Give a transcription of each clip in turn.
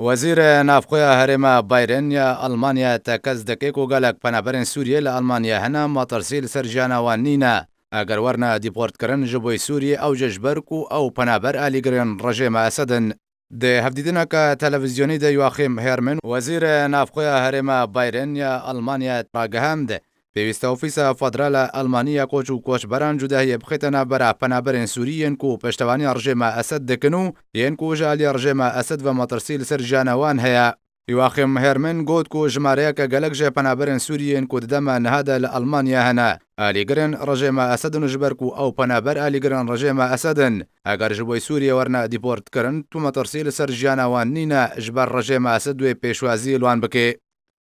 وەزیرە نافخۆیە هەرێمە بایرن یا ئەڵمانیا تەکەس دەکەیک و گەلک پەنابەرên سووریە لە ئەڵمانیا هەنا ماتەرسی لەسەر ژیاناوان نینە ئەگەر وەرنە دیپۆرتکردن ji بۆی سووریە ئەو جەژبەرک و ئەو پەنابەر ئالیگرێن ڕژێمە ئەسەدن دێ هەفدیدنەکە تەلەڤیزیۆنی دە یواخیم هێرمن وەزیرە نافخۆیە هەرێمە بایرن یا ئەڵمانیا ڕاگەهاندە پێویستە ئۆفیسە فەدرالە ئەڵمانیا کۆچ و کۆچبەران جوداهیە بخێتە نابەرە پەنابەرên سووریên ku پشتیوانی ڕژێمە ئەسەد دەکەن و یەن ku ji aliyê ڕژێمە ئەسەد بە مەترسی لەسەر ژیانەوان هەیە یواخیم هێرمن گوت ku ژمارەیەکە gelek ji پەنابەرên سووریên ku di dema niha de li ئەڵمانیا hene alîgirên ڕژێمە ئەسەدن و ji ber ku ew penaber alîgirên ڕژێمە ئەسەدin eger ji bo Sûriye werne dîportkirin tu metirsî li ser jiyana wan nîne ji ber rejêma Esed wê pêşwaziyê li wan bike.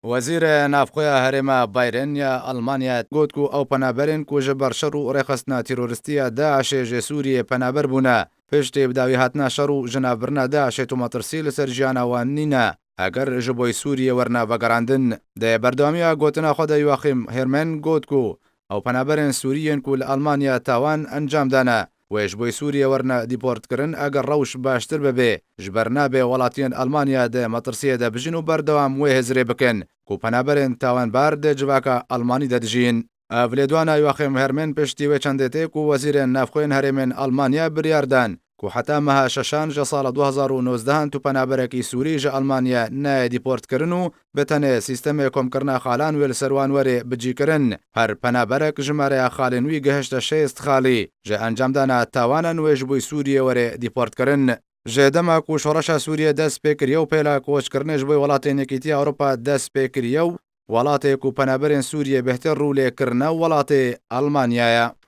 Wezîrê Navxweya Herêma Bayren ya Almanya got ku ew penaberên ku ji ber şer û rêxistina teroristiya Daişê ji Sûriyê penaber bûne piştî bi dawî hatina şer û ji navbirina Daişê tu metirsî li ser jiyana wan nîne eger ji bo Sûriyê werne vegerandin. Dê berdewamiya gotina xwe de Joachim Herrmann got ku ew penaberên Sûriyên ku li Almanya tawan encam dane wê ji bo Sûriyê werne dîportkirin eger rewş baştir bibe ji ber nabê welatiyên Almanya de metirsiyê de bijin û berdewam wê hêzirê bikin ku penaberên tawanbar dê civaka Almanî de dijîn. Ev lêdwana Joachim Herrmann piştî wê çendê tê ku wezîrên navxweyên herêmên Almanya biryar dan ku heta meha şeşan ji sala 2019 tu penaberekî Sûrî ji Almanya nayê dîportkirin û bi tenê sîstemê komkirina xalan wê li ser wan werê bicîkirin. Her penaberek ji mereya xalên wî gihişte 6 xalî ji encamdana tawanan wê ji bo Sûriyê werê dîportkirin. Ji dema ku şoreşa Sûriyê dest pê kiriye û pêla koçkirinê ji bo welatên Yekîtiya Ewropa dest pê kiriye û welatê ku penaberên Sûriyê bêhtir rûlê kirine welatê Almanyaya.